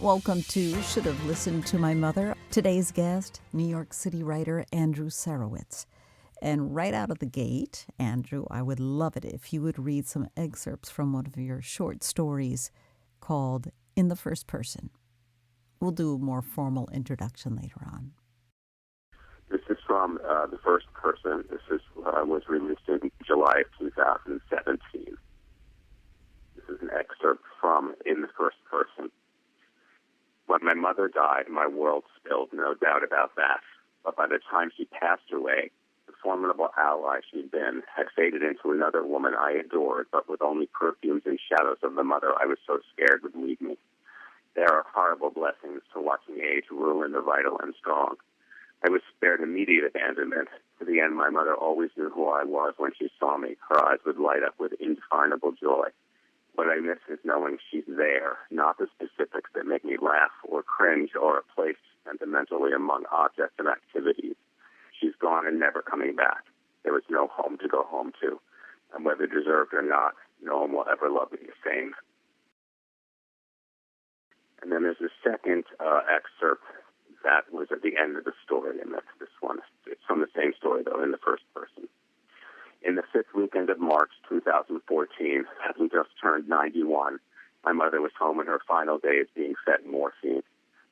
Welcome to Should Have Listened to My Mother. Today's guest, New York City writer Andrew Sarewitz. And right out of the gate, Andrew, I would love it if you would read some excerpts from one of your short stories called In the First Person. We'll do a more formal introduction later on. This is from The First Person. This was released in July of 2017. This is an excerpt from In the First Person. When my mother died, my world spilled, no doubt about that. But by the time she passed away, the formidable ally she'd been had faded into another woman I adored, but with only perfumes and shadows of the mother I was so scared would leave me. There are horrible blessings to watching age ruin the vital and strong. I was spared immediate abandonment. To the end, my mother always knew who I was when she saw me. Her eyes would light up with indefinable joy. What I miss is knowing she's there, not the specifics that make me laugh or cringe or placed sentimentally among objects and activities. She's gone and never coming back. There is no home to go home to. And whether deserved or not, no one will ever love me the same. And then there's a second excerpt that was at the end of the story, and that's this one. It's from the same story, though, in the first person. In the fifth weekend of March 2014, having just turned 91, my mother was home in her final days being fed morphine.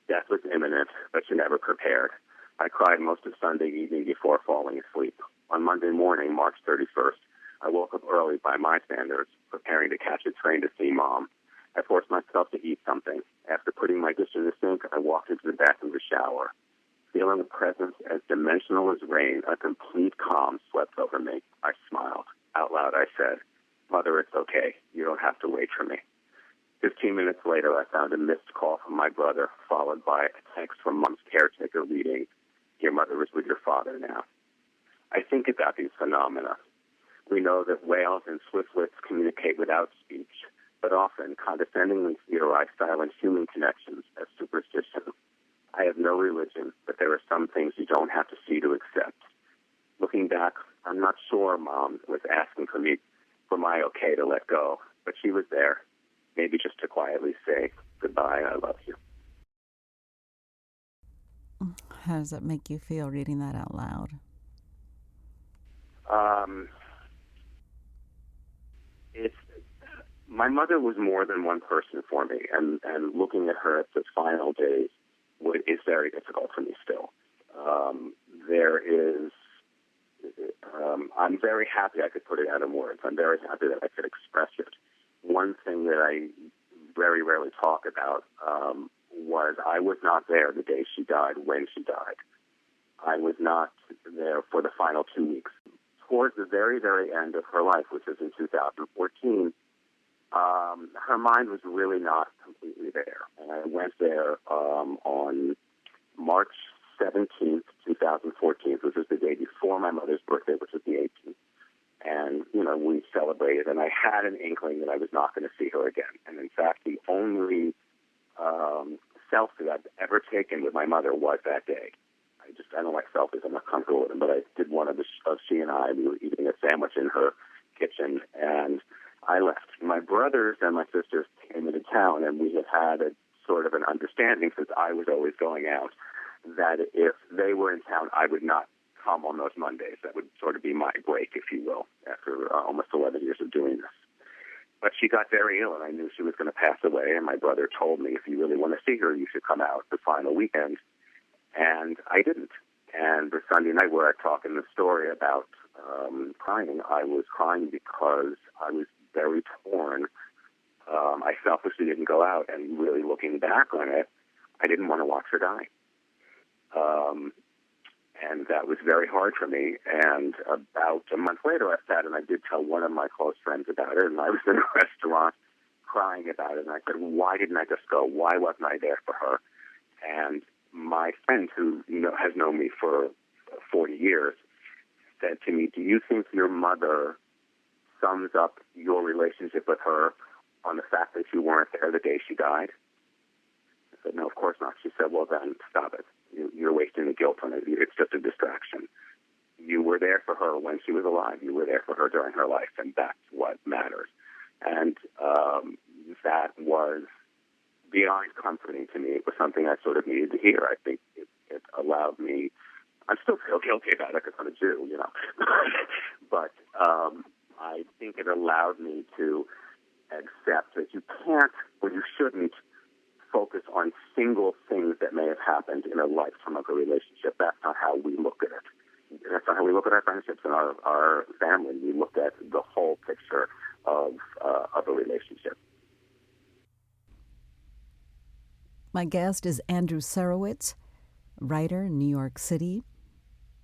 Death was imminent, but she never prepared. I cried most of Sunday evening before falling asleep. On Monday morning, March 31st, I woke up early by my standards, preparing to catch a train to see Mom. I forced myself to eat something. After putting my dish in the sink, I walked into the bathroom to shower. Feeling a presence as dimensional as rain, a complete calm swept over me. I smiled. Out loud, I said, "Mother, it's okay. You don't have to wait for me." 15 minutes later, I found a missed call from my brother, followed by a text from Mom's caretaker reading, "Your mother is with your father now." I think about these phenomena. We know that whales and swiftlets communicate without speech, but often condescendingly theorize silent human connections as superstition. I have no religion, but there are some things you don't have to see to accept. Looking back, I'm not sure Mom was asking for my okay to let go, but she was there, maybe just to quietly say, "Goodbye, I love you." How does that make you feel reading that out loud? My mother was more than one person for me, and looking at her at the final days is very difficult for me still. I'm very happy I could put it out in words. I'm very happy that I could express it. One thing that I very rarely talk about was I was not there the day she died, when she died. I was not there for the final 2 weeks. Towards the very, very end of her life, which was in 2014, her mind was really not completely there. And I went there on March 17th, 2014, which was the day before my mother's birthday, which was the 18th. And, we celebrated, and I had an inkling that I was not going to see her again. And, in fact, the only selfie I've ever taken with my mother was that day. I don't like selfies. I'm not comfortable with them, but I did one of she and I. We were eating a sandwich in her kitchen, and I left. My brothers and my sisters came into town, and we had a sort of an understanding, since I was always going out, that if they were in town, I would not come on those Mondays. That would sort of be my break, if you will, after almost 11 years of doing this. But she got very ill, and I knew she was going to pass away, and my brother told me, "If you really want to see her, you should come out the final weekend." And I didn't. And the Sunday night where I talk in the story about crying, I was crying because I was very torn. I selfishly didn't go out, and really looking back on it, I didn't want to watch her die. And that was very hard for me. And about a month later, I sat and I did tell one of my close friends about it, and I was in a restaurant crying about it, and I said, "Why didn't I just go? Why wasn't I there for her?" And my friend, who has known me for 40 years, said to me, "Do you think your mother sums up your relationship with her on the fact that you weren't there the day she died?" I said, "No, of course not." She said, "Well, then stop it. You're wasting the guilt on it. It's just a distraction. You were there for her when she was alive. You were there for her during her life, and that's what matters." And that was beyond comforting to me. It was something I sort of needed to hear. I think it allowed me. I still feel guilty about it because I'm a Jew, but I think it allowed me to accept that you can't or you shouldn't focus on single things that may have happened in a lifetime of a relationship. That's not how we look at it. That's not how we look at our friendships and our family. We look at the whole picture of a relationship. My guest is Andrew Sarewitz, writer in New York City.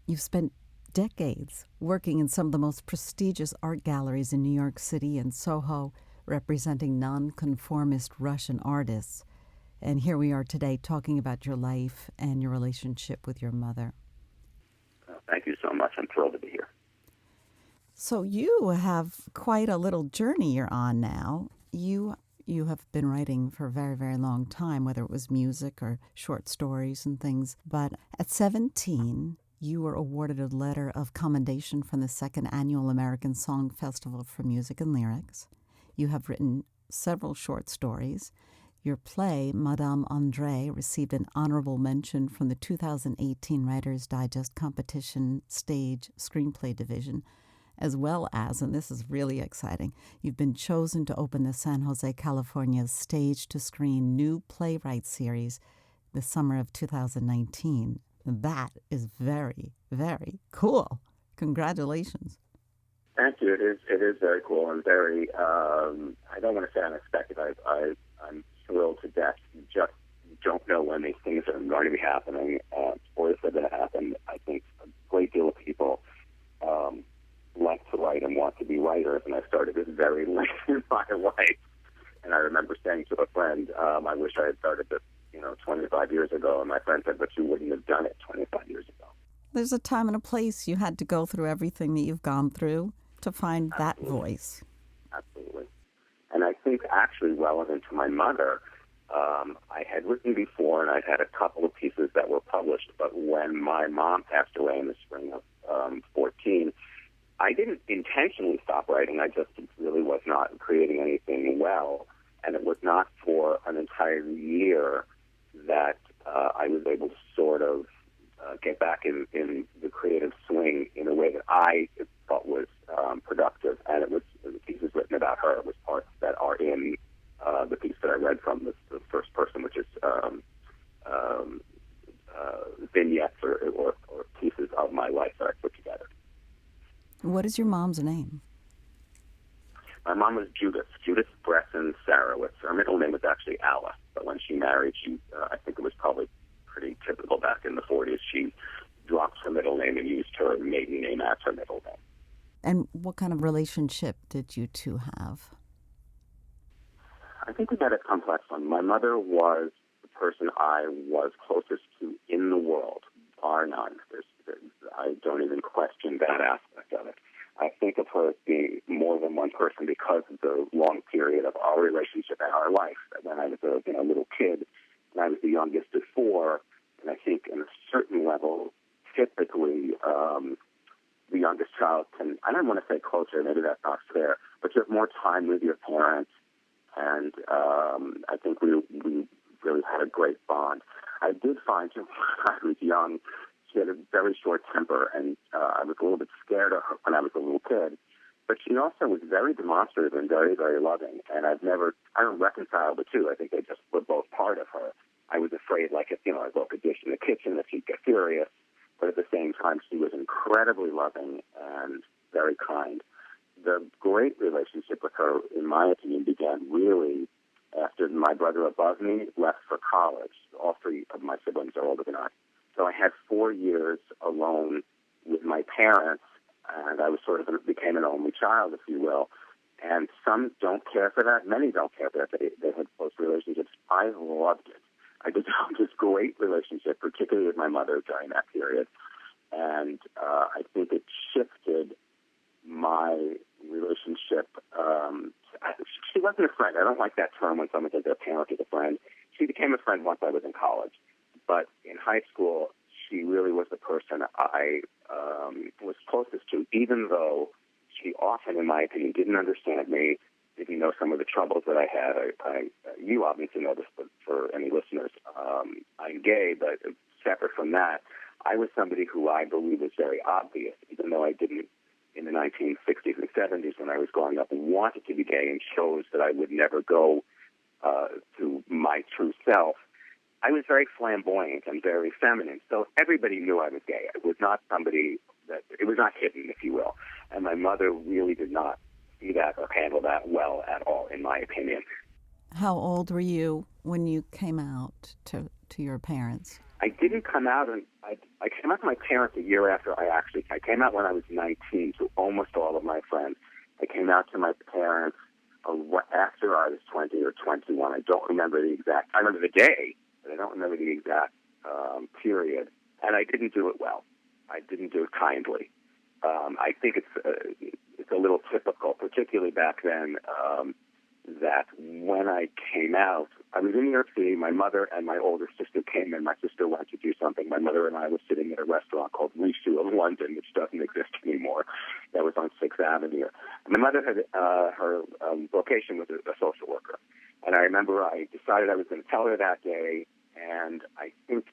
You've spent decades working in some of the most prestigious art galleries in New York City and Soho, representing nonconformist Russian artists. And here we are today talking about your life and your relationship with your mother. Thank you so much. I'm thrilled to be here. So you have quite a little journey you're on now. You have been writing for a very, very long time, whether it was music or short stories and things. But at 17, you were awarded a letter of commendation from the second annual American Song Festival for Music and Lyrics. You have written several short stories. Your play, Madame André, received an honorable mention from the 2018 Writers' Digest Competition Stage Screenplay Division, as well as, and this is really exciting, you've been chosen to open the San Jose, California stage-to-screen new playwright series the summer of 2019. That is very, very cool. Congratulations. Thank you. It is very cool and very, I don't want to say unexpected. I'm thrilled to death. You just don't know when these things are going to be happening or if they're going to happen. I think a great deal of people like to write and want to be writers, and I started this very late in my life. And I remember saying to a friend, I wish I had started this 25 years ago, and my friend said, but you wouldn't have done it 25 years ago. There's a time and a place. You had to go through everything that you've gone through to find that voice. Absolutely. And I think actually relevant to my mother, I had written before, and I'd had a couple of pieces that were published, but when my mom passed away in the spring of 14, I didn't intentionally stop writing. I just really was not creating anything well, and it was not for an entire year that I was able to sort of get back in the creative swing in a way that I thought was productive. And it was the pieces written about her. It was parts that are in the piece that I read from the first person, which is vignettes or pieces of my life that I put together. What is your mom's name? My mom was Judith Bresson Sarewitz. Her middle name was actually Alice, but when she married, I think it was probably pretty typical back in the 40s. She dropped her middle name and used her maiden name as her middle name. And what kind of relationship did you two have? I think we had a complex one. My mother was the person I was closest to in the world, bar none. I don't even question that aspect of it. I think of her as being more than one person because of the long period of our relationship and our life. When I was a little kid, and I was the youngest of four, and I think in a certain level, typically the youngest child can, I don't want to say closer, maybe that's not fair, but you have more time with your parents, and I think we really had a great bond. I did find when I was young, she had a very short temper, and I was a little bit scared of her when I was a little kid. But she also was very demonstrative and very, very loving, and I don't reconcile the two. I think they just were both part of her. I was afraid, like, if, I broke a dish in the kitchen, that she'd get furious, but at the same time, she was incredibly loving and very kind. The great relationship with her, in my opinion, began really after my brother above me left for college. All three of my siblings are older than I. So I had 4 years alone with my parents, and I was became an only child, if you will. And some don't care for that. Many don't care for that. They had close relationships. I loved it. I developed this great relationship, particularly with my mother during that period. And I think it shifted my relationship. She wasn't a friend. I don't like that term when someone says their parent is a friend. She became a friend once I was in college. But in high school, she really was the person I was closest to, even though she often, in my opinion, didn't understand me, didn't know some of the troubles that I had. You obviously know this, but for any listeners, I'm gay, but separate from that, I was somebody who I believe was very obvious, even though I didn't in the 1960s and 70s when I was growing up and wanted to be gay and chose that I would never go to my true self. I was very flamboyant and very feminine, so everybody knew I was gay. It was not somebody that, it was not hidden, if you will. And my mother really did not see that or handle that well at all, in my opinion. How old were you when you came out to your parents? I didn't come out, and I came out to my parents a year after I came out when I was 19 to almost all of my friends. I came out to my parents after I was 20 or 21. I don't remember the exact, I remember the day, but I don't remember the exact period. And I didn't do it well. I didn't do it kindly. I think it's a little typical, particularly back then, that when I came out, I was in New York City. My mother and my older sister came in. My sister wanted to do something. My mother and I were sitting at a restaurant called Rishu of London, which doesn't exist anymore. That was on 6th Avenue. And my mother had her vocation was a social worker. And I remember I decided I was going to tell her that day, and I think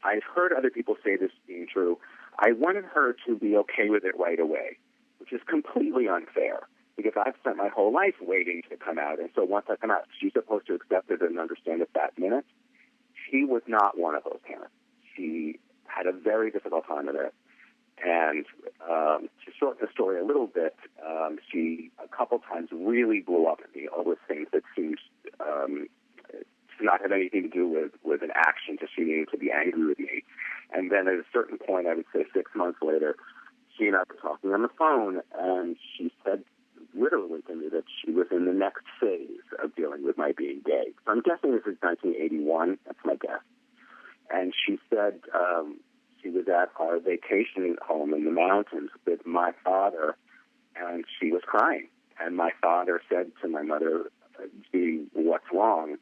I've heard other people say this being true. I wanted her to be okay with it right away, which is completely unfair, because I've spent my whole life waiting to come out. And so once I come out, she's supposed to accept it and understand it that minute. She was not one of those parents. She had a very difficult time with it. And to shorten the story a little bit, she a couple times really blew up at me over things that seemed to not have anything to do with an action, just she needed to be angry with me. And then at a certain point, I would say 6 months later, she and I were talking on the phone, and she said literally to me that she was in the next phase of dealing with my being gay. So I'm guessing this is 1981. That's my guess. And she said she was at our vacation home in the mountains with my father, and she was crying. And my father said to my mother, "Gee, what's wrong?"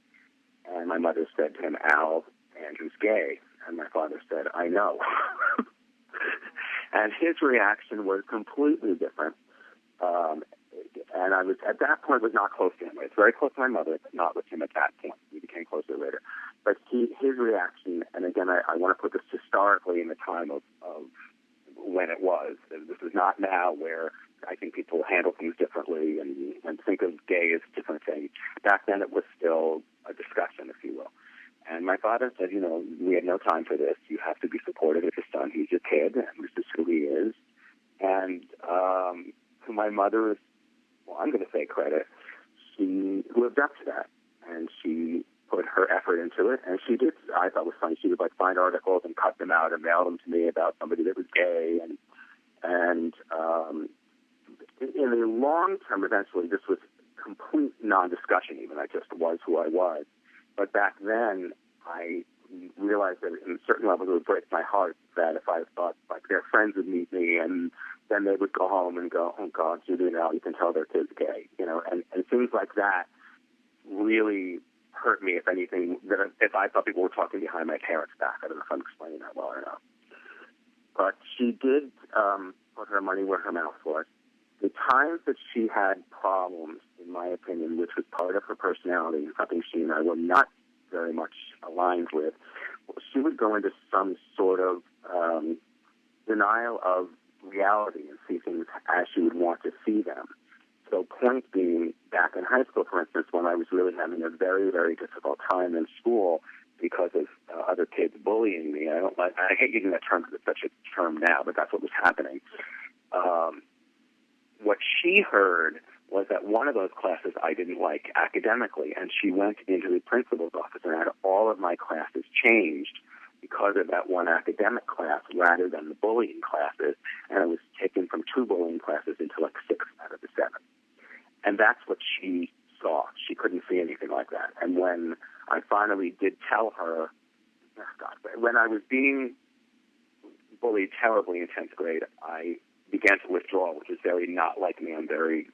And my mother said to him, "Al, Andrew's gay." And my father said, "I know." And his reaction was completely different. And I was, at that point, was not close to him. I was very close to my mother, but not with him at that point. We became closer later. But his reaction, and again, I want to put this historically in the time of when it was. This is not now where I think people handle things differently and think of gay as a different thing. Back then, it was still a discussion, if you will. And my father said, we have no time for this. You have to be supportive of your son. He's your kid, and this is who he is. And to my mother's, I'm going to say credit, she lived up to that. And she put her effort into it. And she did, I thought was funny, she would find articles and cut them out and mail them to me about somebody that was gay. And in the long term, eventually, this was complete non-discussion even. I just was who I was. But back then, I realized that in certain levels it would break my heart that if I thought their friends would meet me and then they would go home and go, "Oh God, Judith, now you can tell their kid's gay," and things like that really hurt me. If anything, that if I thought people were talking behind my parents' back, I don't know if I'm explaining that well or not. But she did put her money where her mouth was. The times that she had problems, in my opinion, which was part of her personality, something she and I were not very much aligned with, she would go into some sort of denial of reality and see things as she would want to see them. So point being, back in high school, for instance, when I was really having a very, very difficult time in school because of other kids bullying me, I hate using that term because it's such a term now, but that's what was happening. What she heard was that one of those classes I didn't like academically, and she went into the principal's office and had all of my classes changed because of that one academic class rather than the bullying classes, and I was taken from 2 bullying classes into 6 out of the 7. And that's what she saw. She couldn't see anything like that. And when I finally did tell her, when I was being bullied terribly in 10th grade, I began to withdraw, which is very not like me. I'm very,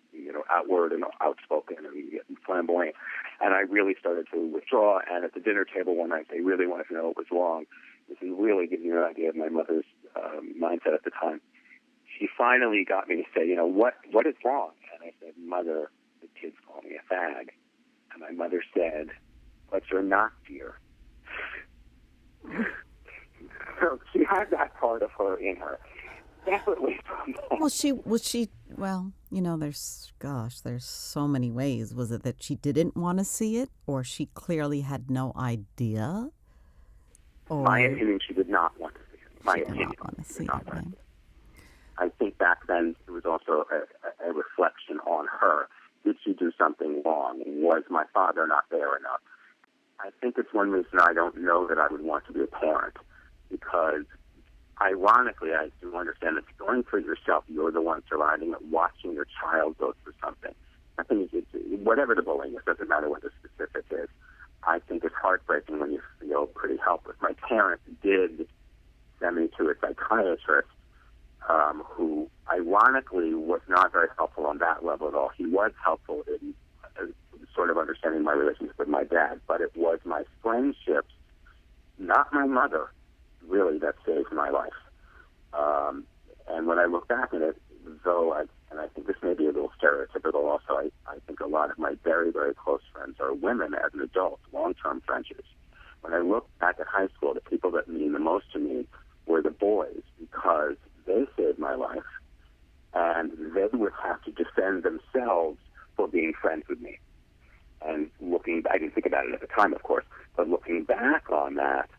outward and outspoken and flamboyant. And I really started to withdraw. And at the dinner table one night, they really wanted to know what was wrong. This is really giving you an idea of my mother's mindset at the time. She finally got me to say, what is wrong? And I said, "Mother, the kids call me a fag. And my mother said, but you're not, dear. So she had that part of her in her. Definitely from that. Well, there's so many ways. Was it that she didn't want to see it, or she clearly had no idea? Or My opinion, she did not want to see it. My she did opinion, not want to she see did not it, want right? to see it. I think back then it was also a reflection on her. Did she do something wrong? Was my father not there enough? I think it's one reason I don't know that I would want to be a parent, because ironically, I do understand that going for yourself, you're the one surviving it, watching your child go through something. I think whatever the bullying is, doesn't matter what the specific is. I think it's heartbreaking when you feel pretty helpless. My parents did send me to a psychiatrist who, ironically, was not very helpful on that level at all. He was helpful in sort of understanding my relationship with my dad, but it was my friendships, not my mother, really, that saved my life. And when I look back at it, and I think this may be a little stereotypical also, I think a lot of my very, very close friends are women as an adult, long-term friendships. When I look back at high school, the people that mean the most to me were the boys, because they saved my life, and they would have to defend themselves for being friends with me. And I didn't think about it at the time, of course, but looking back on that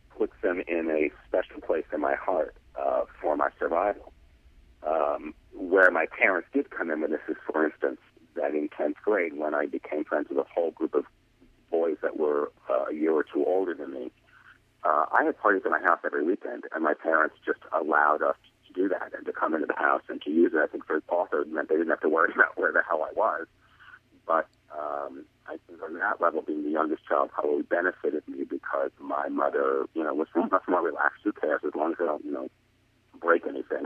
puts them in a special place in my heart for my survival. Where my parents did come in with this is, for instance, that in 10th grade, when I became friends with a whole group of boys that were a year or two older than me, I had parties at my house every weekend, and my parents just allowed us to do that and to come into the house and to use it. I think for also meant they didn't have to worry about where the hell I was. But I think on that level, being the youngest child probably benefited me, because my mother, was much more relaxed. Who cares? As long as they don't, break anything,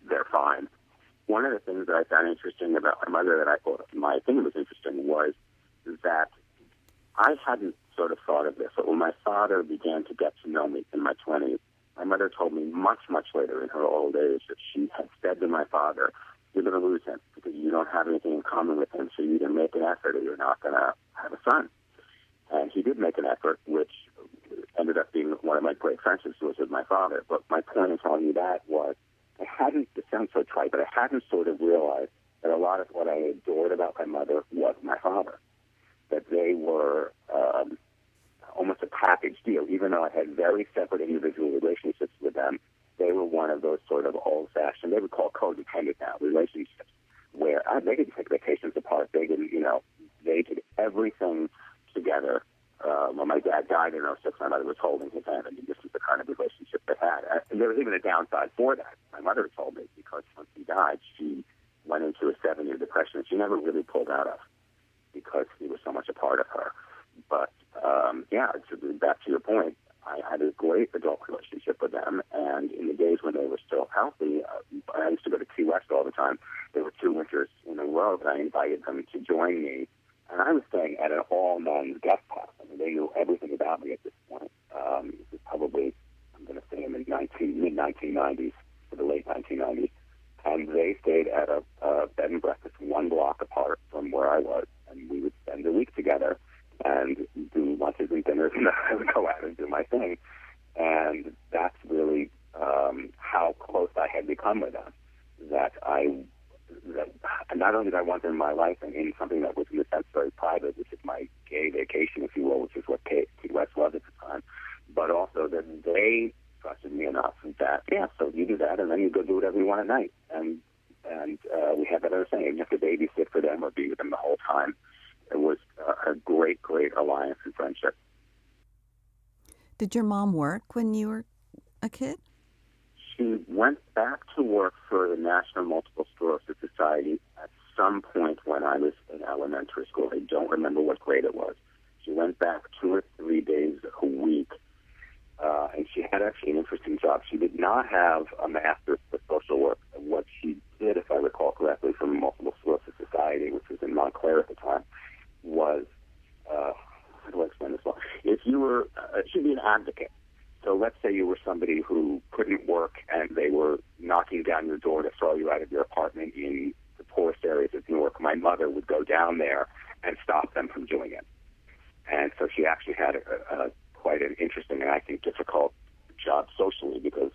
they're fine. One of the things that I found interesting about my mother that I thought, in my opinion, was interesting was that I hadn't sort of thought of this, but when my father began to get to know me in my 20s, my mother told me much, much later in her old age that she had said to my father, "You're going to lose him because you don't have anything in common with him, so you either make an effort or you're not going to have a son." And he did make an effort, which ended up being one of my great friendships was with my father. But my point in telling you that was, it sounds so trite, but I hadn't sort of realized that a lot of what I adored about my mother was my father. That they were almost a package deal. Even though I had very separate individual relationships with them, they were one of those sort of old-fashioned, they would call codependent now, relationships, where they didn't take vacations apart. They didn't, they did everything together. When my dad died in 2006, my mother was holding his hand. I mean, this is the kind of relationship they had. And there was even a downside for that. My mother told me, because once he died, she went into a 7-year depression, and she never really pulled out of, because he was so much a part of her. But, back to your point, I had a great adult relationship with them, and in the days when they were still healthy, I used to go to Key West all the time. There were 2 winters in a row that I invited them to join me, and I was staying at an all-men's guest house. I mean, they knew everything about me at this point. This is probably, I'm going to say, in the mid-1990s, to the late 1990s, and they stayed at a bed and breakfast 1 block apart from where I was, and we would spend a week together and do lunches and dinners, and I would go out and do my thing. And that's really how close I had become with them. That not only did I want them in my life and in something that was in a sense very private, which is my gay vacation, if you will, which is what Key West was at the time, but also that they trusted me enough that, so you do that, and then you go do whatever you want at night. And we had that other saying, you have to babysit for them or be with them the whole time. It was a great, great alliance and friendship. Did your mom work when you were a kid? She went back to work for the National Multiple Sclerosis Society at some point when I was in elementary school. I don't remember what grade it was. She went back 2 or 3 days a week, and she had actually an interesting job. She did not have a master's for social work. What she did, if I recall correctly, from the Multiple Sclerosis Society, which was in Montclair at the time, was, how do I explain this well? If you were, she'd be an advocate. So let's say you were somebody who couldn't work and they were knocking down your door to throw you out of your apartment in the poorest areas of Newark, my mother would go down there and stop them from doing it. And so she actually had quite an interesting and I think difficult job socially, because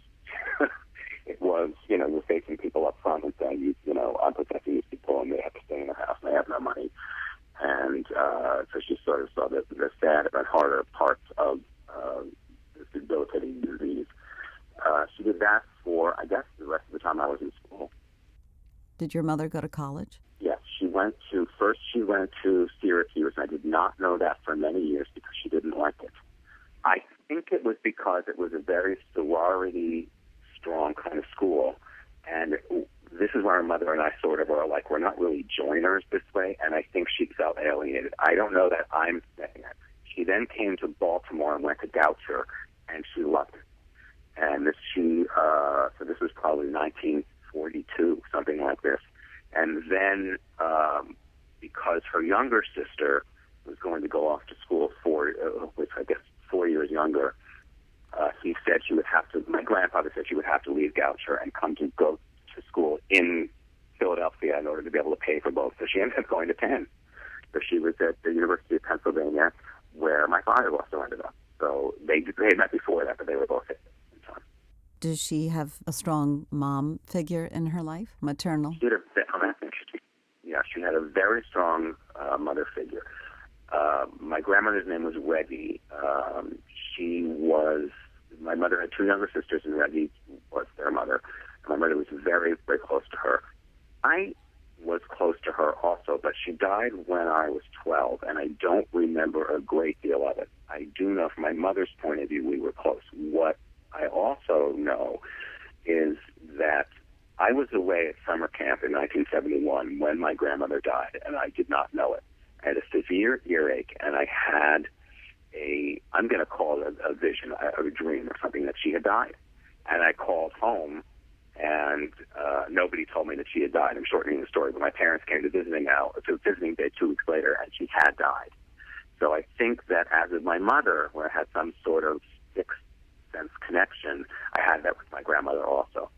it was, you're facing people up front and saying, I'm protecting these people and they have to stay in their house and they have no money. And so she sort of saw the sad and harder parts of this debilitating disease. She did that for, I guess, the rest of the time I was in school. Did your mother go to college? Yes, she went to Syracuse. I did not know that for many years because she didn't like it. I think it was because it was a very sorority-strong kind of school, and this is where my mother and I sort of are like, we're not really joiners this way, and I think she felt alienated. I don't know that I'm saying it. She then came to Baltimore and went to Goucher, and she loved it. And so this was probably 1942, something like this. And then because her younger sister was going to go off to school which I guess 4 years younger, he said my grandfather said she would have to leave Goucher and go to school in Philadelphia in order to be able to pay for both. So she ended up going to Penn. So she was at the University of Pennsylvania, where my father also ended up. So they met before that, but they were both at the same time. Does she have a strong mom figure in her life, maternal? That's interesting. Yeah, she had a very strong mother figure. My grandmother's name was Reggie. My mother had two younger sisters, and Reggie was their mother. My mother was very, very close to her. I was close to her also, but she died when I was 12, and I don't remember a great deal of it. I do know from my mother's point of view we were close. What I also know is that I was away at summer camp in 1971 when my grandmother died, and I did not know it. I had a severe earache, and I had I'm going to call it a vision, a dream or something, that she had died. And I called home, and nobody told me that she had died. I'm shortening the story, but my parents came to visiting day 2 weeks later, and she had died. So I think that as with my mother, where I had some sort of sixth sense connection, I had that with my grandmother also.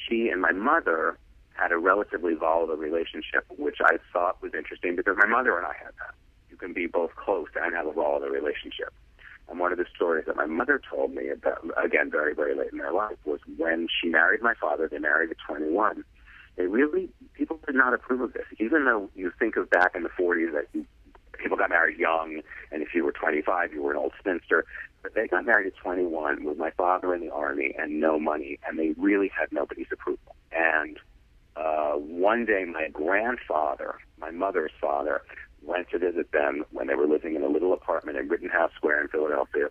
She and my mother had a relatively volatile relationship, which I thought was interesting because my mother and I had that. You can be both close and have a volatile relationship. And one of the stories that my mother told me about, again, very, very late in their life, was when she married my father. They married at 21. People did not approve of this. Even though you think of back in the 40s that people got married young, and if you were 25, you were an old spinster. But they got married at 21 with my father in the Army and no money, and they really had nobody's approval. And one day my grandfather, my mother's father, went to visit them when they were living in a little apartment in Rittenhouse Square in Philadelphia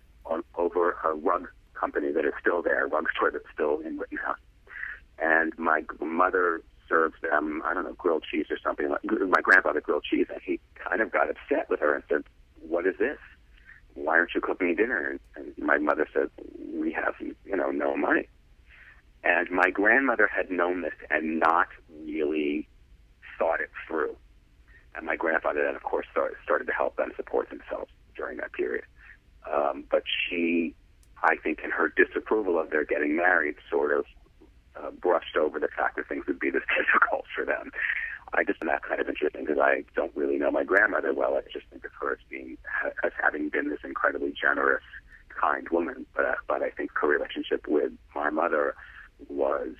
over a rug company that is still there, a rug store that's still in Rittenhouse. And my mother served them, I don't know, grilled cheese or something. My grandfather grilled cheese, and he kind of got upset with her and said, "What is this? Why aren't you cooking dinner?" And my mother said, "We have, no money." And my grandmother had known this and not really thought it through. And my grandfather then, of course, started to help them support themselves during that period. But she, I think, in her disapproval of their getting married, sort of brushed over the fact that things would be this difficult for them. I just find that kind of interesting because I don't really know my grandmother well. I just think of her as having been this incredibly generous, kind woman. But I think her relationship with my mother was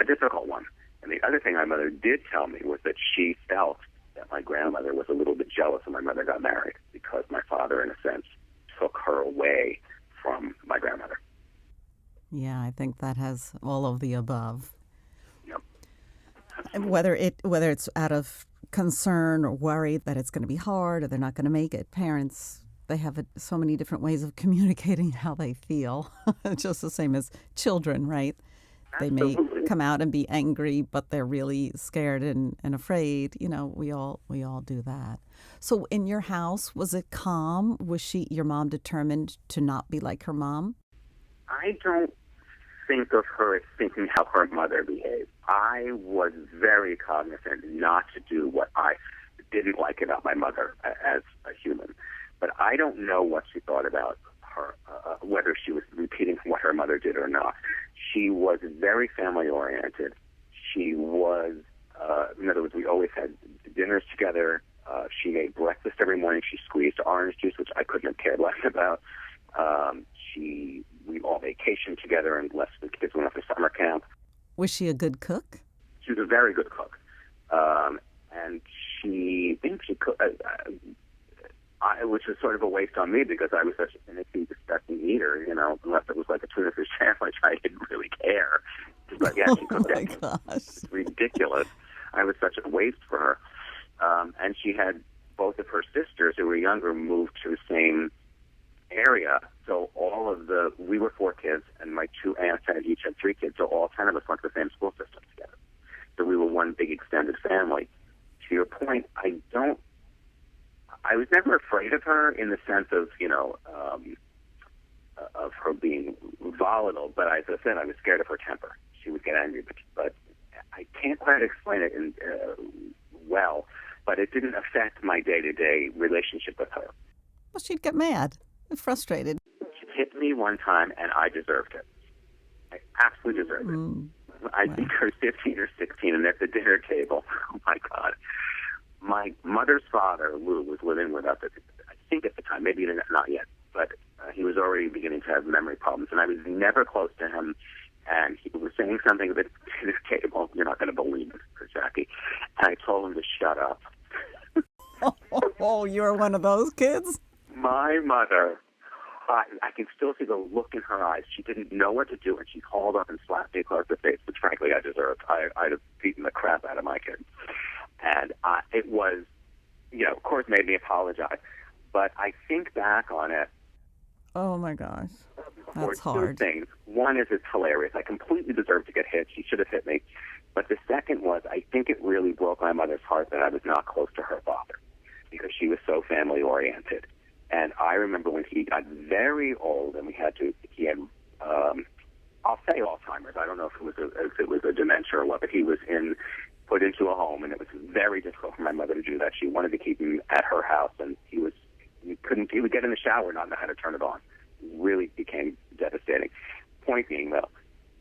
a difficult one. And the other thing my mother did tell me was that she felt that my grandmother was a little bit jealous when my mother got married because my father, in a sense, took her away from my grandmother. Yeah, I think that has all of the above. Yep. Whether it's out of concern or worry that it's going to be hard or they're not going to make it, parents, they have so many different ways of communicating how they feel, just the same as children, right? Absolutely. They may come out and be angry, but they're really scared and afraid. We all do that. So in your house, was it calm? Was your mom determined to not be like her mom? I don't think of her as thinking how her mother behaved. I was very cognizant not to do what I didn't like about my mother as a human. But I don't know what she thought about her, whether she was repeating what her mother did or not. She was very family-oriented. She was was we always had dinners together. She made breakfast every morning. She squeezed orange juice, which I couldn't have cared less about. We all vacationed together unless the kids went off to summer camp. Was she a good cook? She was a very good cook. And she cooked, which was sort of a waste on me because I was such an finicky, disgusting eater, unless it was like a tuna fish sandwich, I didn't really care. But yeah, she cooked my that. gosh. It's ridiculous. I was such a waste for her. And she had both of her sisters who were younger moved to the same area. So we were 4 kids, and my 2 aunts each had 3 kids. So all 10 of us went to the same school system together. So we were one big extended family. To your point, I was never afraid of her in the sense of, of her being volatile. But as I said, I was scared of her temper. She would get angry, but I can't quite explain it well. But it didn't affect my day-to-day relationship with her. Well, she'd get mad and frustrated. She hit me one time, and I deserved it. I absolutely deserved it. I think I was 15 or 16, and at the dinner table, oh, my God. My mother's father, Lou, was living with us, I think at the time, maybe not yet, but he was already beginning to have memory problems, and I was never close to him, and he was saying something at the dinner table, you're not going to believe it, Jackie, and I told him to shut up. Oh, you were one of those kids? My mother, I can still see the look in her eyes. She didn't know what to do, and she called up and slapped me across the face, which frankly I deserved. I'd have beaten the crap out of my kid. And it was, of course, made me apologize. But I think back on it. Oh, my gosh. That's hard. 2 things. One is it's hilarious. I completely deserved to get hit. She should have hit me. But the second was I think it really broke my mother's heart that I was not close to her father because she was so family-oriented. And I remember when he got very old and he had, I'll say Alzheimer's. I don't know if it was a dementia or what, but he was put into a home, and it was very difficult for my mother to do that. She wanted to keep him at her house, and he would get in the shower and not know how to turn it on. It really became devastating. Point being, though,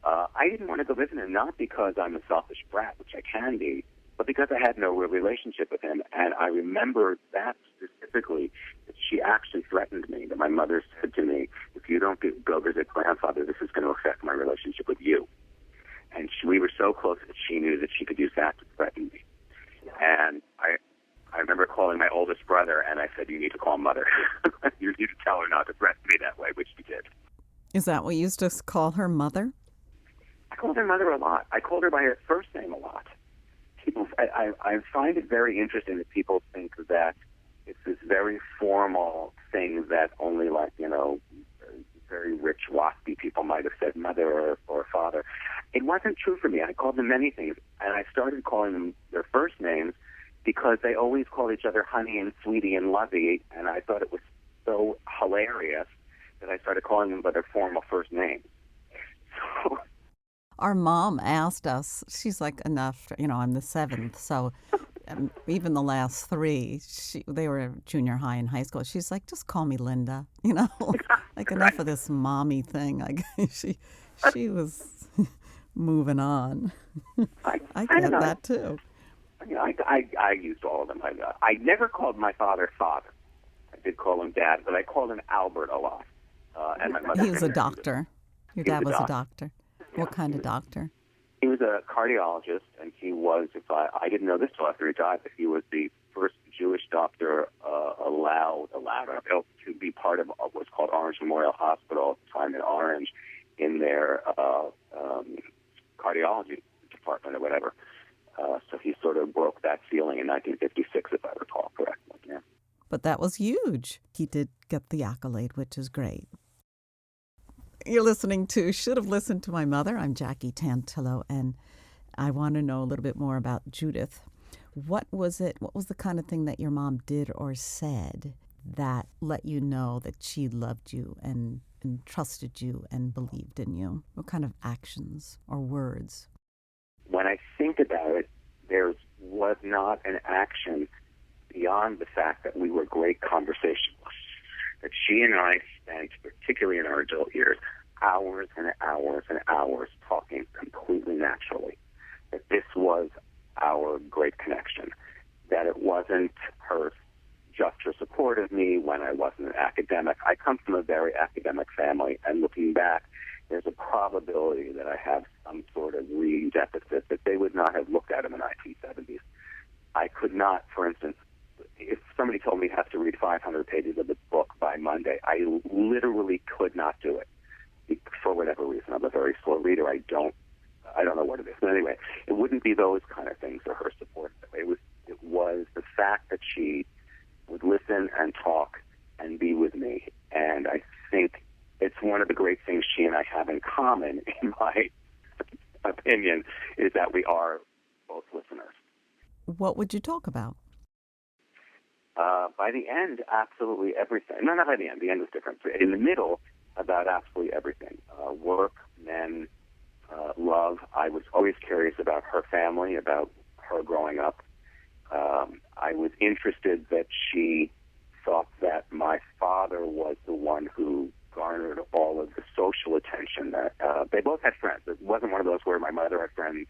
I didn't want to go visit him, not because I'm a selfish brat, which I can be, but because I had no real relationship with him. And I remember that specifically, that she actually threatened me, that my mother said to me, if you don't go visit grandfather, this is going to affect my relationship with you. And we were so close that she knew that she could use that to threaten me. And I remember calling my oldest brother, and I said, you need to call Mother. You need to tell her not to threaten me that way, which she did. Is that what you used to call her Mother? I called her Mother a lot. I called her by her first name a lot. I find it very interesting that people think that it's this very formal thing that only very rich, waspy people might have said mother or father. It wasn't true for me. I called them many things, and I started calling them their first names because they always called each other honey and sweetie and lovey, and I thought it was so hilarious that I started calling them by their formal first names. So our mom asked us, she's like, enough, I'm the 7th, so even the last 3, they were junior high and high school. She's like, just call me Linda, like enough of this mommy thing. She was moving on. I get that too. I used all of them. I never called my father father. I did call him dad, but I called him Albert a lot. And my mother. He was a doctor. Your dad was a doctor. What kind of doctor? He was a cardiologist, and he was, I didn't know this till after he died, but he was the first Jewish doctor allowed to be part of what's called Orange Memorial Hospital at the time in Orange in their cardiology department or whatever. So he sort of broke that ceiling in 1956, if I recall correctly. Yeah. But that was huge. He did get the accolade, which is great. You're listening to Should Have Listened to My Mother. I'm Jackie Tantillo, and I want to know a little bit more about Judith. What was the kind of thing that your mom did or said that let you know that she loved you and trusted you and believed in you? What kind of actions or words? When I think about it, there was not an action beyond the fact that we were great conversationalists. That she and I spent, particularly in our adult years, hours and hours and hours talking completely naturally. That this was our great connection. That it wasn't her support of me when I wasn't an academic. I come from a very academic family, and looking back, there's a probability that I have some sort of reading deficit that they would not have looked at in the 1970s. I could not, for instance, if somebody told me I have to read 500 pages of the book by Monday, I literally could not do it for whatever reason. I'm a very slow reader. I don't know what it is. But anyway, it wouldn't be those kind of things or her support. It was the fact that she would listen and talk and be with me. And I think it's one of the great things she and I have in common, in my opinion, is that we are both listeners. What would you talk about? By the end, absolutely everything. No, not by the end. The end was different. In the middle, about absolutely everything. Work, men, love. I was always curious about her family, about her growing up. I was interested that she thought that my father was the one who garnered all of the social attention. That they both had friends. It wasn't one of those where my mother had friends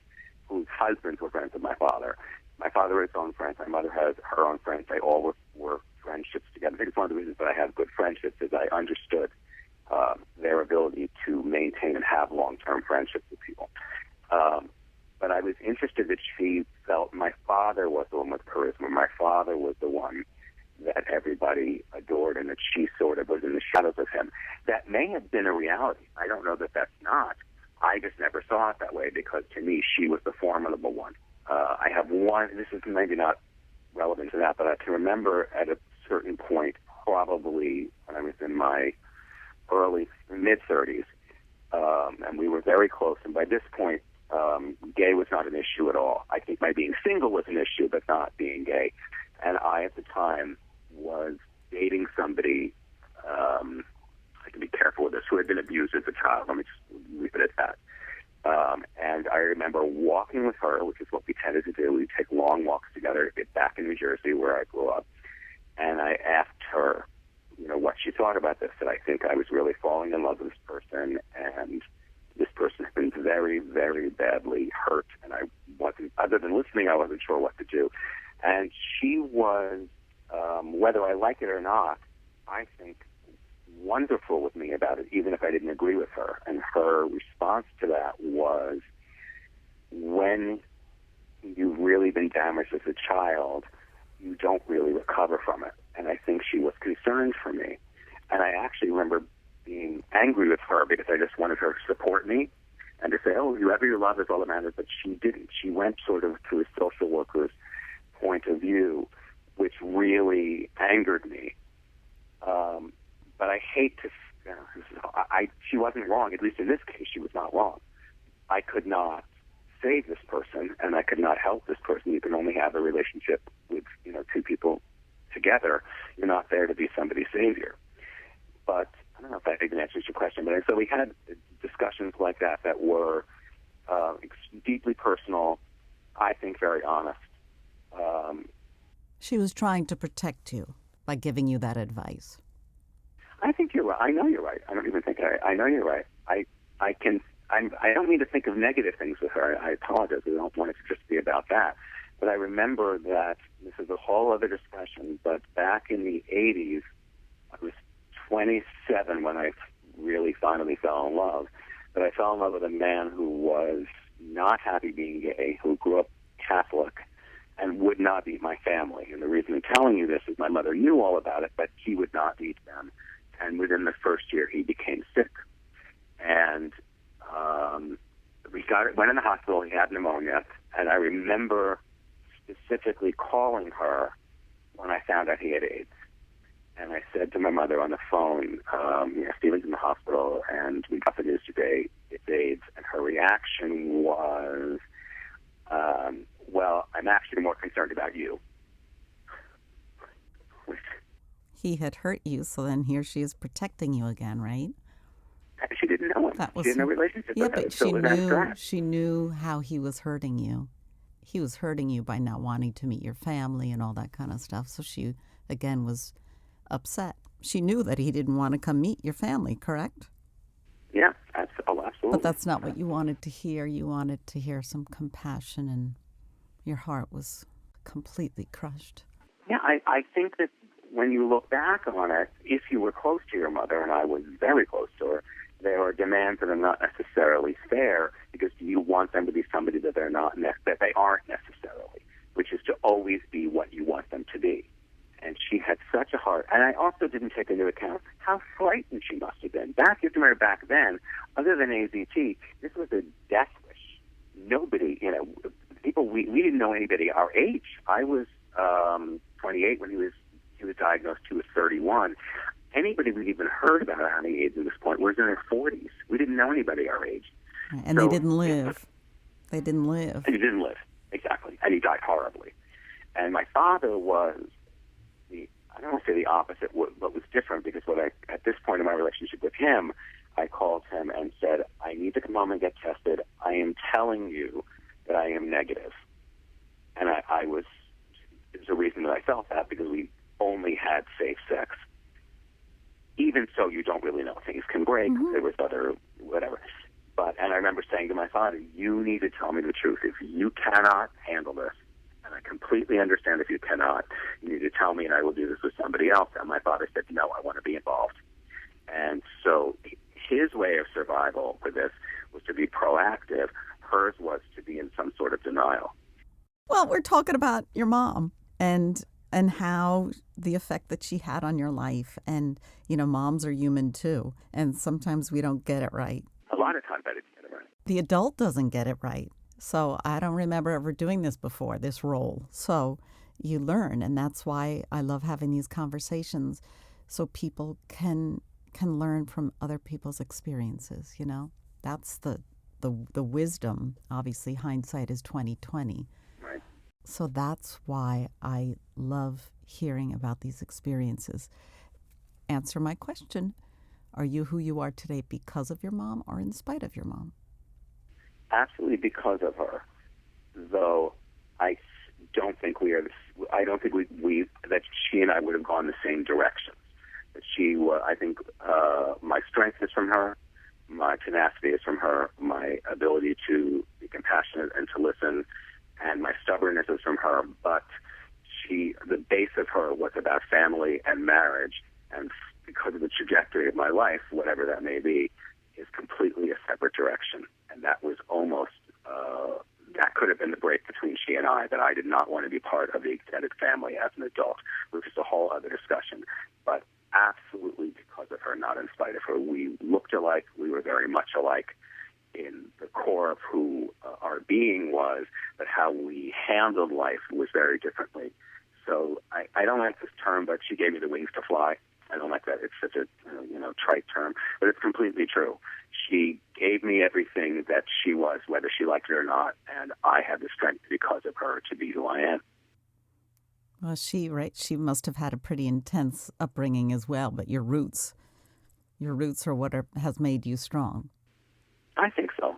whose husbands were friends of my father. My father has his own friends. My mother has her own friends. They all were friendships together. I think it's one of the reasons that I have good friendships is I understood their ability to maintain and have long-term friendships with people. But I was interested that she felt my father was the one with charisma. My father was the one that everybody adored, and that she sort of was in the shadows of him. That may have been a reality. I don't know that that's not. I just never saw it that way because, to me, she was the formidable one. I have one, this is maybe not relevant to that, but I can remember at a certain point, probably when I was in my mid-30s, and we were very close, and by this point, gay was not an issue at all. I think my being single was an issue, but not being gay. And I, at the time, was dating somebody, I can be careful with this, who had been abused as a child. Let me just leave it at that. And I remember walking with her, which is what we tended to do. We'd take long walks together back in New Jersey, where I grew up. And I asked her, what she thought about this, that I think I was really falling in love with this person, and this person had been very, very badly hurt, and I wasn't, other than listening, I wasn't sure what to do. And she was, whether I like it or not, I think, wonderful with me about it, even if I didn't agree with her. And her response to that was, when you've really been damaged as a child, you don't really recover from it. And I think she was concerned for me. And I actually remember being angry with her because I just wanted her to support me and to say, oh, whoever you love is all that matters. But she didn't. She went sort of to a social worker's point of view, which really angered me. But I hate to, she wasn't wrong. At least in this case, she was not wrong. I could not save this person, and I could not help this person. You can only have a relationship with, two people together. You're not there to be somebody's savior. But I don't know if that even answers your question. But so we had discussions like that were deeply personal, I think very honest. She was trying to protect you by giving you that advice. I think you're right. I know you're right. I don't even think I know you're right. I don't mean to think of negative things with her. I apologize. I don't want it to just be about that. But I remember that this is a whole other discussion, but back in the 80s, I was 27 when I really finally fell in love. But I fell in love with a man who was not happy being gay, who grew up Catholic, and would not eat my family. And the reason I'm telling you this is my mother knew all about it, but he would not eat them. And within the first year, he became sick. And went in the hospital. He had pneumonia. And I remember specifically calling her when I found out he had AIDS. And I said to my mother on the phone, Stephen's in the hospital, and we got the news today, it's AIDS. And her reaction was, well, I'm actually more concerned about you. He had hurt you, so then here she is protecting you again, right? She didn't know him. She didn't know relationship with him. But she knew how he was hurting you. He was hurting you by not wanting to meet your family and all that kind of stuff. So she, again, was upset. She knew that he didn't want to come meet your family, correct? Yeah, absolutely. But that's not what you wanted to hear. You wanted to hear some compassion and, your heart was completely crushed. Yeah, I think that when you look back on it, if you were close to your mother, and I was very close to her, there are demands that are not necessarily fair because you want them to be somebody that they're not, that they aren't necessarily, which is to always be what you want them to be. And she had such a heart. And I also didn't take into account how frightened she must have been. Back then, other than AZT, this was a death wish. Nobody, people, we didn't know anybody our age. I was 28 when he was diagnosed. He was 31. Anybody we'd even heard about having AIDS at this point was in their 40s. We didn't know anybody our age. And they didn't live. They didn't live. And he didn't live, exactly. And he died horribly. And my father was I don't want to say the opposite, but was different because at this point in my relationship with him, I called him and said, I need to come home and get tested. I am telling you that I am negative. And there's a reason that I felt that because we only had safe sex. Even so, you don't really know. Things can break. Mm-hmm. There was other whatever. And I remember saying to my father, you need to tell me the truth. If you cannot handle this, and I completely understand if you cannot, you need to tell me and I will do this with somebody else. And my father said, no, I want to be involved. And so his way of survival for this was to be proactive. Hers was to be in some sort of denial. Well, we're talking about your mom and how the effect that she had on your life. And, moms are human too. And sometimes we don't get it right. A lot of times I didn't get it right. The adult doesn't get it right. So I don't remember ever doing this before, this role. So you learn, and that's why I love having these conversations so people can learn from other people's experiences, That's the wisdom. Obviously, hindsight is 20/20. Right. So that's why I love hearing about these experiences. Answer my question. Are you who you are today because of your mom or in spite of your mom? Absolutely because of her, though I don't think we that she and I would have gone the same directions. That I think my strength is from her, my tenacity is from her, my ability to be compassionate and to listen, and my stubbornness is from her, but the base of her was about family and marriage, and because of the trajectory of my life, whatever that may be, is completely a separate direction. And that was almost, that could have been the break between she and I, that I did not want to be part of the extended family as an adult, which is a whole other discussion. But absolutely because of her, not in spite of her. We looked alike. We were very much alike in the core of who our being was, but how we handled life was very differently. So I don't like this term, but she gave me the wings to fly. I don't like that. It's such a trite term, but it's completely true. She gave me everything that she was, whether she liked it or not, and I had the strength because of her to be who I am. Well, she must have had a pretty intense upbringing as well, but your roots are what has made you strong. I think so.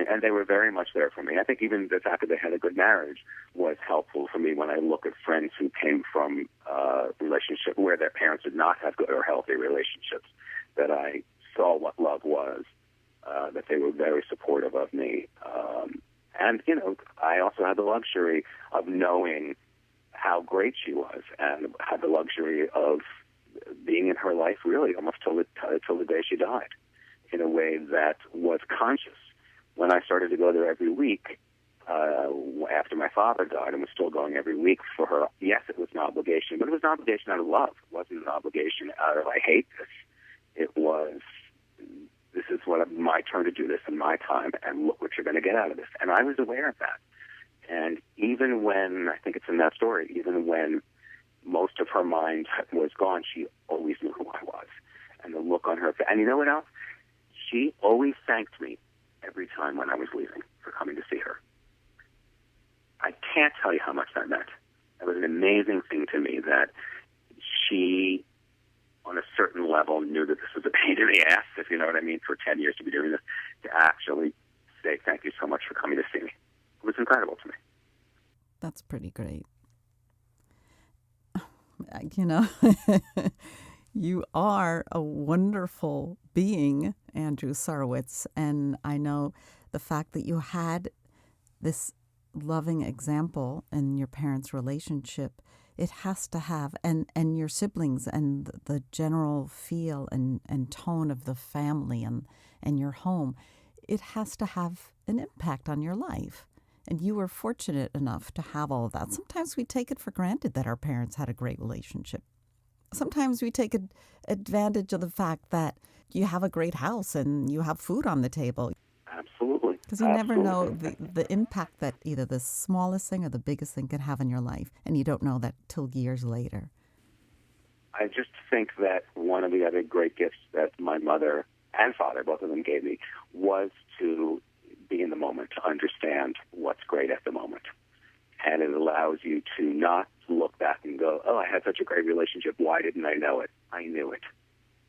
And they were very much there for me. I think even the fact that they had a good marriage was helpful for me when I look at friends who came from relationship where their parents did not have good or healthy relationships, that I saw what love was, that they were very supportive of me. And I also had the luxury of knowing how great she was and had the luxury of being in her life really almost till the day she died in a way that was conscious. When I started to go there every week, after my father died, and was still going every week for her, yes, it was an obligation, but it was an obligation out of love. It wasn't an obligation out of, I hate this. It was, this is my turn to do this in my time, and look what you're going to get out of this. And I was aware of that. And even when, I think it's in that story, even when most of her mind was gone, she always knew who I was. And the look on her face. And you know what else? She always thanked me every time when I was leaving for coming to see her. I can't tell you how much that meant. It was an amazing thing to me that she, on a certain level, knew that this was a pain in the ass, if you know what I mean, for 10 years to be doing this, to actually say thank you so much for coming to see me. It was incredible to me. That's pretty great. You are a wonderful being, Andrew Sarewitz, and I know the fact that you had this loving example in your parents' relationship, it has to have, and your siblings and the general feel and tone of the family and your home, it has to have an impact on your life. And you were fortunate enough to have all of that. Sometimes we take it for granted that our parents had a great relationship. Sometimes we take advantage of the fact that you have a great house and you have food on the table. Absolutely. Because you never know the impact that either the smallest thing or the biggest thing can have in your life. And you don't know that till years later. I just think that one of the other great gifts that my mother and father, both of them, gave me was to be in the moment, to understand what's great at the moment. And it allows you to not look back and go, oh, I had such a great relationship. Why didn't I know it? I knew it.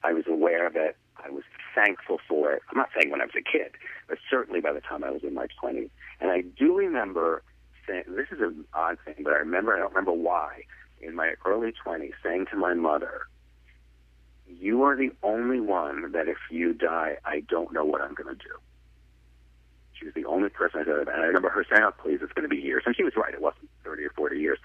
I was aware of it. I was thankful for it. I'm not saying when I was a kid, but certainly by the time I was in my 20s. And I do remember saying, this is an odd thing, but I don't remember why, in my early 20s, saying to my mother, you are the only one that if you die, I don't know what I'm going to do. She was the only person I said, and I remember her saying, oh, please, it's going to be years. And she was right, it wasn't 30 or 40 years.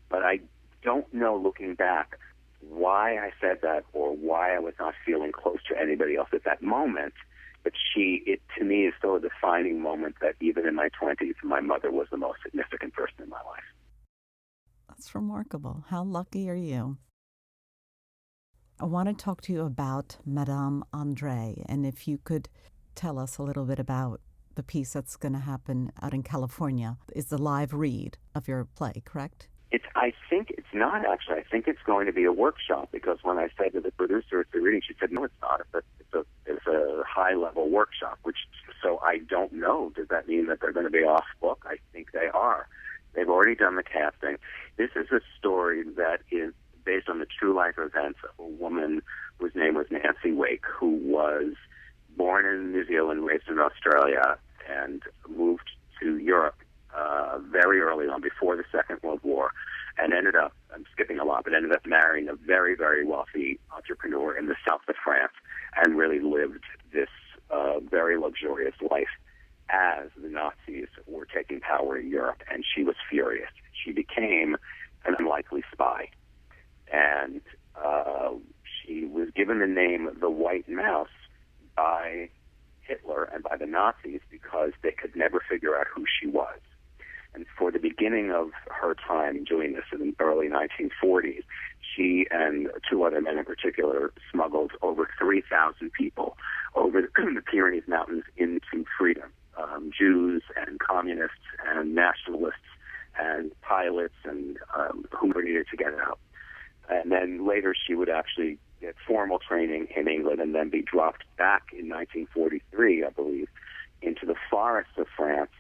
But I don't know, looking back, why I said that or why I was not feeling close to anybody else at that moment. But it to me is still a defining moment that even in my 20s, my mother was the most significant person in my life. That's remarkable. How lucky are you? I want to talk to you about Madame Andre, and if you could tell us a little bit about the piece that's going to happen out in California. It's a live read of your play, correct? I think it's not, actually. I think it's going to be a workshop, because when I said to the producer at the reading, she said, no, it's not. It's a high-level workshop, so I don't know. Does that mean that they're going to be off book? I think they are. They've already done the casting. This is a story that is based on the true life events of a woman whose name was Nancy Wake, who was born in New Zealand, raised in Australia, and moved to Europe very early on, before the Second World War, and ended up, I'm skipping a lot, but ended up marrying a very, very wealthy entrepreneur in the south of France, and really lived this very luxurious life as the Nazis were taking power in Europe, and she was furious. She became an unlikely spy, and she was given the name the White Mouse by Hitler and by the Nazis because they could never figure out who she was. And for the beginning of her time doing this in the early 1940s, she and two other men in particular smuggled over 3,000 people over the Pyrenees Mountains into freedom. Jews and communists and nationalists and pilots and whoever needed to get out. And then later she would actually get formal training in England and then be dropped back in 1943, I believe, into the forests of France,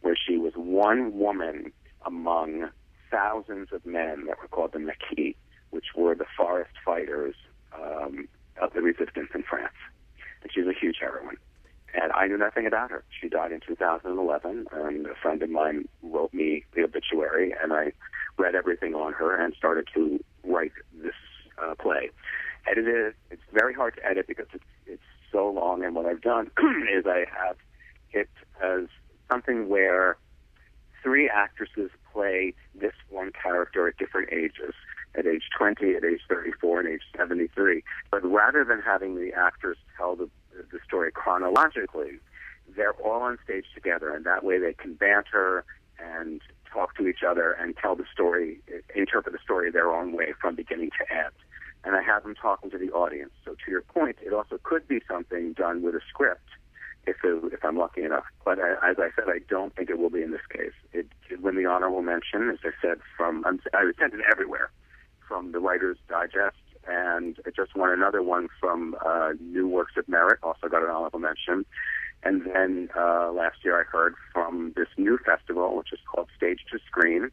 where she was one woman among thousands of men that were called the Maquis, which were the forest fighters of the resistance in France. And she's a huge heroine. And I knew nothing about her. She died in 2011, and a friend of mine wrote me the obituary, and I read everything on her and started to write this play. Edited, it's very hard to edit because it's so long, and what I've done is I have it as something where three actresses play this one character at different ages, at age 20, at age 34, and age 73. But rather than having the actors tell the story chronologically, they're all on stage together, and that way they can banter and talk to each other and tell the story, interpret the story their own way from beginning to end. And I have them talking to the audience. So to your point, it also could be something done with a script if I'm lucky enough. But as I said, I don't think it will be in this case. It did win the honorable mention, as I said, I was sent it everywhere, from the Writer's Digest, and it just won another one from New Works of Merit, also got an honorable mention. And then last year I heard from this new festival, which is called Stage to Screen.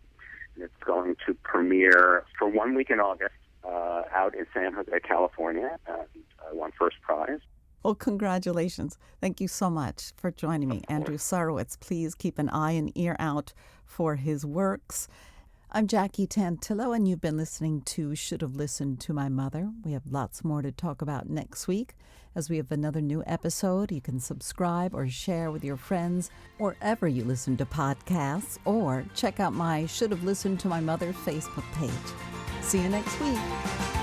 And it's going to premiere for 1 week in August out in San Jose, California, and I won first prize. Well, congratulations. Thank you so much for joining me. Andrew Sarewitz, please keep an eye and ear out for his works. I'm Jackie Tantillo, and you've been listening to Should Have Listened to My Mother. We have lots more to talk about next week as we have another new episode. You can subscribe or share with your friends wherever you listen to podcasts, or check out my Should Have Listened to My Mother Facebook page. See you next week.